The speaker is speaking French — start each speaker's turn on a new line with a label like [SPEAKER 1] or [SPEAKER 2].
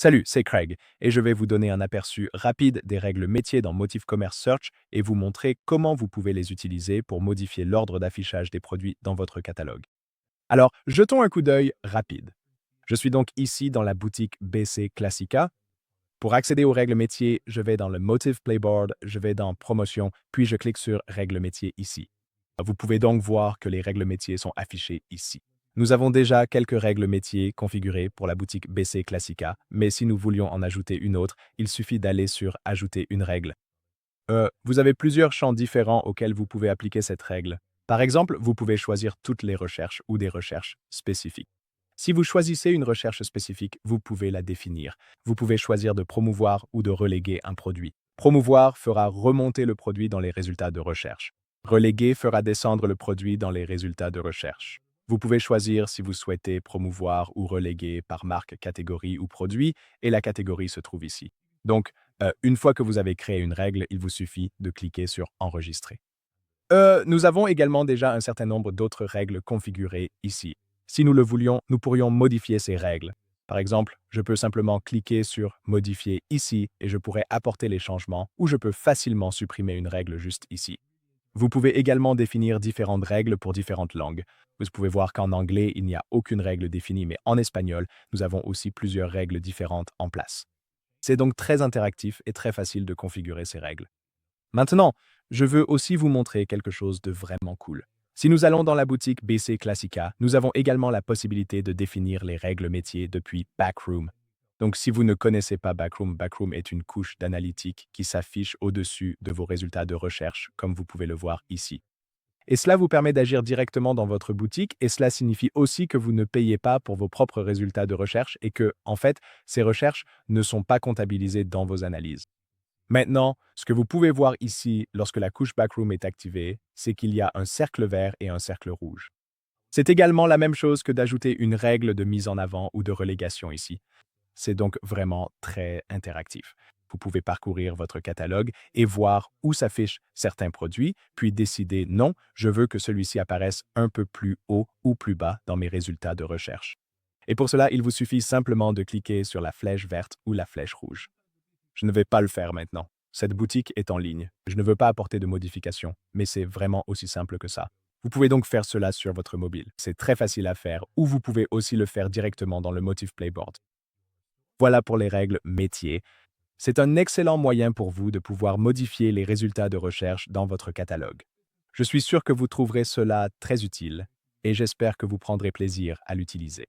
[SPEAKER 1] Salut, c'est Craig, et je vais vous donner un aperçu rapide des règles métiers dans Motif Commerce Search et vous montrer comment vous pouvez les utiliser pour modifier l'ordre d'affichage des produits dans votre catalogue. Alors, jetons un coup d'œil rapide. Je suis donc ici dans la boutique BC Classica. Pour accéder aux règles métiers, je vais dans le Motif Playboard, je vais dans Promotion, puis je clique sur Règles métiers ici. Vous pouvez donc voir que les règles métiers sont affichées ici. Nous avons déjà quelques règles métiers configurées pour la boutique BC Classica, mais si nous voulions en ajouter une autre, il suffit d'aller sur Ajouter une règle. Vous avez plusieurs champs différents auxquels vous pouvez appliquer cette règle. Par exemple, vous pouvez choisir toutes les recherches ou des recherches spécifiques. Si vous choisissez une recherche spécifique, vous pouvez la définir. Vous pouvez choisir de promouvoir ou de reléguer un produit. Promouvoir fera remonter le produit dans les résultats de recherche. Reléguer fera descendre le produit dans les résultats de recherche. Vous pouvez choisir si vous souhaitez promouvoir ou reléguer par marque, catégorie ou produit, et la catégorie se trouve ici. Donc, une fois que vous avez créé une règle, il vous suffit de cliquer sur Enregistrer. Nous avons également déjà un certain nombre d'autres règles configurées ici. Si nous le voulions, nous pourrions modifier ces règles. Par exemple, je peux simplement cliquer sur Modifier ici et je pourrais apporter les changements ou je peux facilement supprimer une règle juste ici. Vous pouvez également définir différentes règles pour différentes langues. Vous pouvez voir qu'en anglais, il n'y a aucune règle définie, mais en espagnol, nous avons aussi plusieurs règles différentes en place. C'est donc très interactif et très facile de configurer ces règles. Maintenant, je veux aussi vous montrer quelque chose de vraiment cool. Si nous allons dans la boutique BC Classica, nous avons également la possibilité de définir les règles métiers depuis Backroom. Donc, si vous ne connaissez pas Backroom, Backroom est une couche d'analytique qui s'affiche au-dessus de vos résultats de recherche, comme vous pouvez le voir ici. Et cela vous permet d'agir directement dans votre boutique et cela signifie aussi que vous ne payez pas pour vos propres résultats de recherche et que, en fait, ces recherches ne sont pas comptabilisées dans vos analyses. Maintenant, ce que vous pouvez voir ici lorsque la couche Backroom est activée, c'est qu'il y a un cercle vert et un cercle rouge. C'est également la même chose que d'ajouter une règle de mise en avant ou de relégation ici. C'est donc vraiment très interactif. Vous pouvez parcourir votre catalogue et voir où s'affichent certains produits, puis décider non, je veux que celui-ci apparaisse un peu plus haut ou plus bas dans mes résultats de recherche. Et pour cela, il vous suffit simplement de cliquer sur la flèche verte ou la flèche rouge. Je ne vais pas le faire maintenant. Cette boutique est en ligne. Je ne veux pas apporter de modifications, mais c'est vraiment aussi simple que ça. Vous pouvez donc faire cela sur votre mobile. C'est très facile à faire, ou vous pouvez aussi le faire directement dans le Motif Playboard. Voilà pour les règles métiers. C'est un excellent moyen pour vous de pouvoir modifier les résultats de recherche dans votre catalogue. Je suis sûr que vous trouverez cela très utile et j'espère que vous prendrez plaisir à l'utiliser.